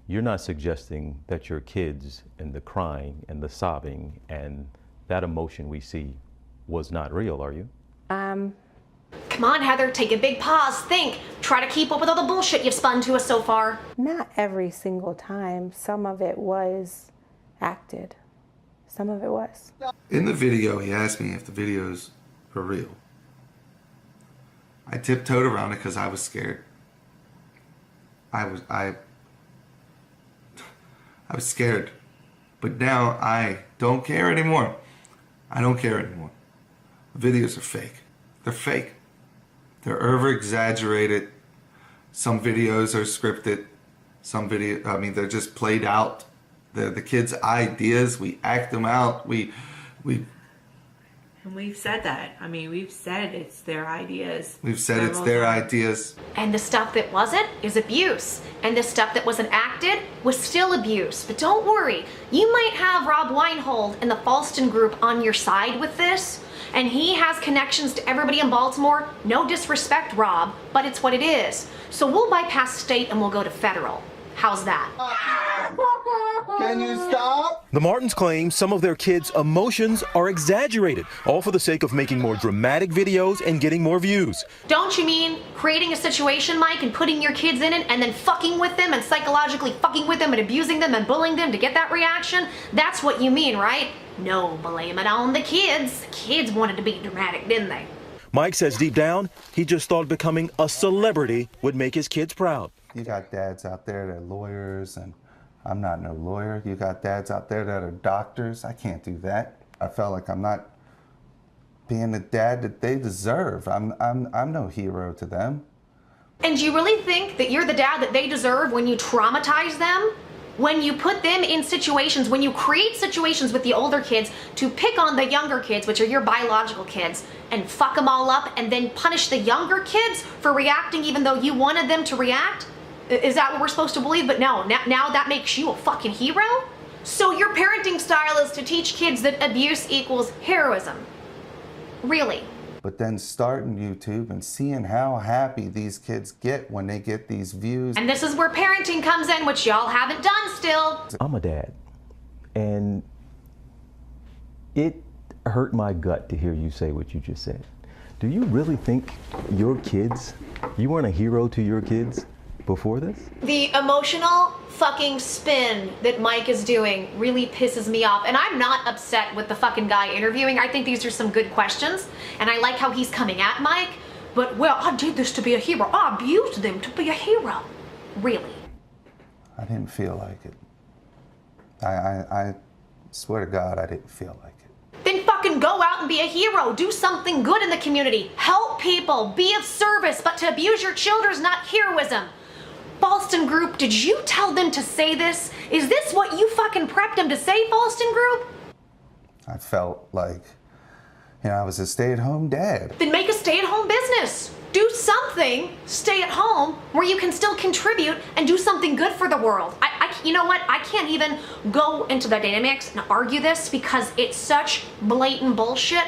you're not suggesting that your kids and the crying and the sobbing and that emotion we see was not real, are you? Come on, Heather, take a big pause, think. Try to keep up with all the bullshit you've spun to us so far. Not every single time. Some of it was acted. Some of it was. In the video, he asked me if the videos were real. I tiptoed around it because I was scared. I was scared. But now I don't care anymore. I don't care anymore. The videos are fake. They're fake. They're over-exaggerated. Some videos are scripted. They're just played out. They're the kids' ideas. We act them out. And we've said that. I mean, we've said it's their ideas. We've said it's their ideas. And the stuff that wasn't is abuse. And the stuff that wasn't acted was still abuse. But don't worry, you might have Rob Weinhold and the Falston Group on your side with this. And he has connections to everybody in Baltimore. No disrespect, Rob, but it's what it is. So we'll bypass state and we'll go to federal. How's that? Can you stop? The Martins claim some of their kids' emotions are exaggerated, all for the sake of making more dramatic videos and getting more views. Don't you mean creating a situation, Mike, and putting your kids in it and then fucking with them and psychologically fucking with them and abusing them and bullying them to get that reaction? That's what you mean, right? No, blame it on the kids. The kids wanted to be dramatic, didn't they? Mike says deep down, he just thought becoming a celebrity would make his kids proud. You got dads out there that are lawyers, and I'm not no lawyer. You got dads out there that are doctors. I can't do that. I felt like I'm not being the dad that they deserve. I'm no hero to them. And do you really think that you're the dad that they deserve when you traumatize them? When you put them in situations, when you create situations with the older kids to pick on the younger kids, which are your biological kids, and fuck them all up and then punish the younger kids for reacting even though you wanted them to react? Is that what we're supposed to believe? But no, now that makes you a fucking hero? So your parenting style is to teach kids that abuse equals heroism. Really? But then starting YouTube and seeing how happy these kids get when they get these views. And this is where parenting comes in, which y'all haven't done still. I'm a dad, and it hurt my gut to hear you say what you just said. Do you really think your kids, you weren't a hero to your kids before this? The emotional fucking spin that Mike is doing really pisses me off. And I'm not upset with the fucking guy interviewing. I think these are some good questions. And I like how he's coming at Mike. But, well, I did this to be a hero. I abused them to be a hero. Really? I didn't feel like it. I swear to God, I didn't feel like it. Then fucking go out and be a hero. Do something good in the community. Help people. Be of service. But to abuse your children is not heroism. Falston Group, did you tell them to say this? Is this what you fucking prepped them to say, Falston Group? I felt like, I was a stay-at-home dad. Then make a stay-at-home business. Do something, stay at home, where you can still contribute and do something good for the world. You know what? I can't even go into the dynamics and argue this because it's such blatant bullshit.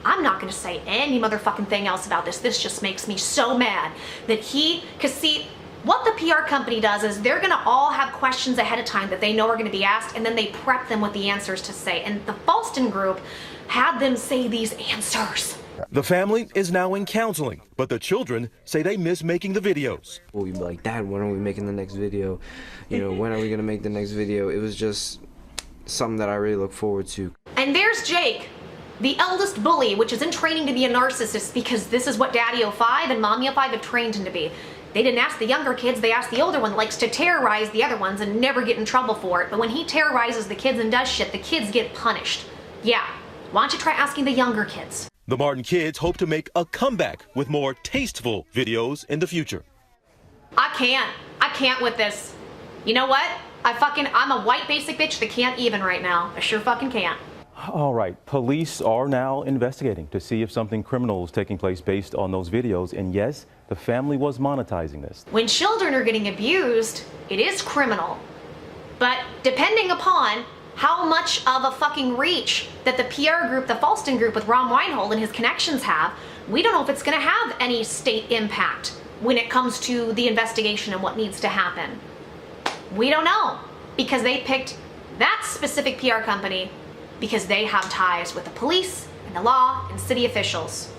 I'm not gonna say any motherfucking thing else about this. This just makes me so mad that cause see, what the PR company does is they're gonna all have questions ahead of time that they know are gonna be asked, and then they prep them with the answers to say. And the Falston Group had them say these answers. The family is now in counseling, but the children say they miss making the videos. We'd be like, Dad, when are we making the next video? When are we gonna make the next video? It was just something that I really look forward to. And there's Jake, the eldest bully, which is in training to be a narcissist because this is what DaddyOFive and MommyOFive have trained him to be. They didn't ask the younger kids, they asked the older one that likes to terrorize the other ones and never get in trouble for it. But when he terrorizes the kids and does shit, the kids get punished. Yeah, why don't you try asking the younger kids? The Martin kids hope to make a comeback with more tasteful videos in the future. I can't with this. You know what? I'm a white basic bitch that can't even right now. I sure fucking can't. All right, police are now investigating to see if something criminal is taking place based on those videos. And yes, the family was monetizing this. When children are getting abused, it is criminal. But depending upon how much of a fucking reach that the PR group, the Falston Group with Ron Weinhold and his connections have, we don't know if it's gonna have any state impact when it comes to the investigation and what needs to happen. We don't know, because they picked that specific PR company because they have ties with the police and the law and city officials.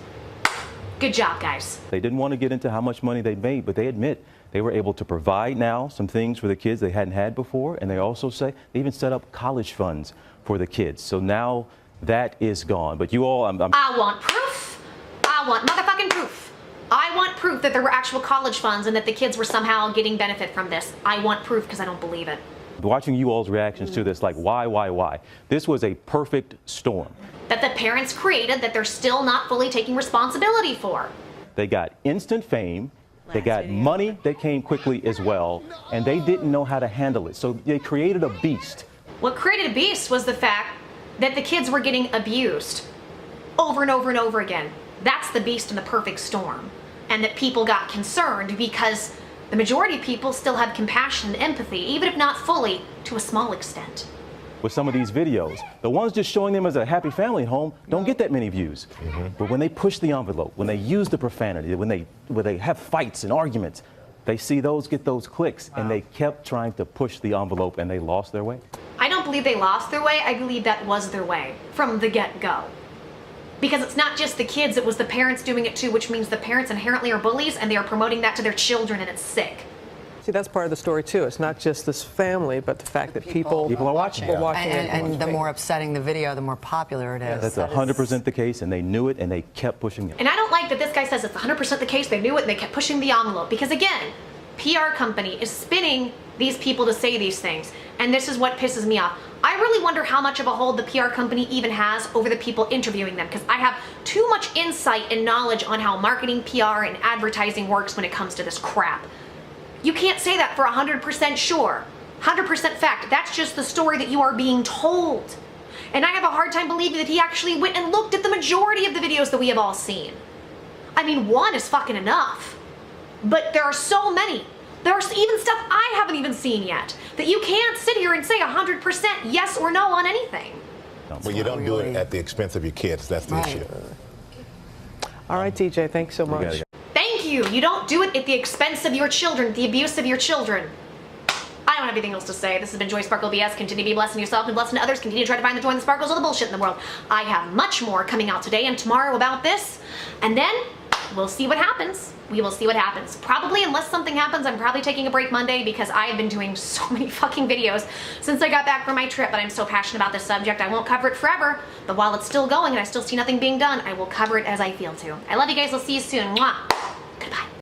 Good job, guys. They didn't want to get into how much money they made, but they admit they were able to provide now some things for the kids they hadn't had before, and they also say they even set up college funds for the kids. So now that is gone. But you all, I want proof. I want motherfucking proof. I want proof that there were actual college funds and that the kids were somehow getting benefit from this. I want proof because I don't believe it. watching you all's reactions to this, like why? This was a perfect storm. That the parents created that they're still not fully taking responsibility for. They got instant fame. They got money that came quickly as well, and they didn't know how to handle it. So they created a beast. What created a beast was the fact that the kids were getting abused over and over and over again. That's the beast in the perfect storm. And that people got concerned because the majority of people still have compassion and empathy, even if not fully, to a small extent. With some of these videos, the ones just showing them as a happy family at home don't get that many views. But when they push the envelope, when they use the profanity, when they have fights and arguments, they see those get those clicks, and they kept trying to push the envelope, and they lost their way. I don't believe they lost their way. I believe that was their way from the get-go. Because it's not just the kids, it was the parents doing it too, which means the parents inherently are bullies and they are promoting that to their children, and it's sick. See, that's part of the story too. It's not just this family, but the fact that people are watching it. And the more upsetting the video, the more popular it is. That's 100% the case, and they knew it, and they kept pushing it. And I don't like that this guy says it's 100% the case, they knew it, and they kept pushing the envelope. Because again, PR company is spinning these people to say these things, and this is what pisses me off. I really wonder how much of a hold the PR company even has over the people interviewing them, because I have too much insight and knowledge on how marketing, PR, and advertising works when it comes to this crap. You can't say that for 100% sure, 100% fact. That's just the story that you are being told. And I have a hard time believing that he actually went and looked at the majority of the videos that we have all seen. I mean, one is fucking enough. But there are so many. There's even stuff I haven't even seen yet that you can't sit here and say 100% yes or no on anything. Well, you don't do it at the expense of your kids. That's the issue. All right, DJ, thanks so much. Thank you. You don't do it at the expense of your children, the abuse of your children. I don't have anything else to say. This has been Joy Sparkle BS. Continue to be blessing yourself and blessing others. Continue to try to find the joy and the sparkles of the bullshit in the world. I have much more coming out today and tomorrow about this. And then we'll see what happens. We will see what happens. Probably, unless something happens, I'm probably taking a break Monday because I have been doing so many fucking videos since I got back from my trip, but I'm so passionate about this subject. I won't cover it forever, but while it's still going and I still see nothing being done, I will cover it as I feel to. I love you guys. I'll see you soon. Mwah. Goodbye.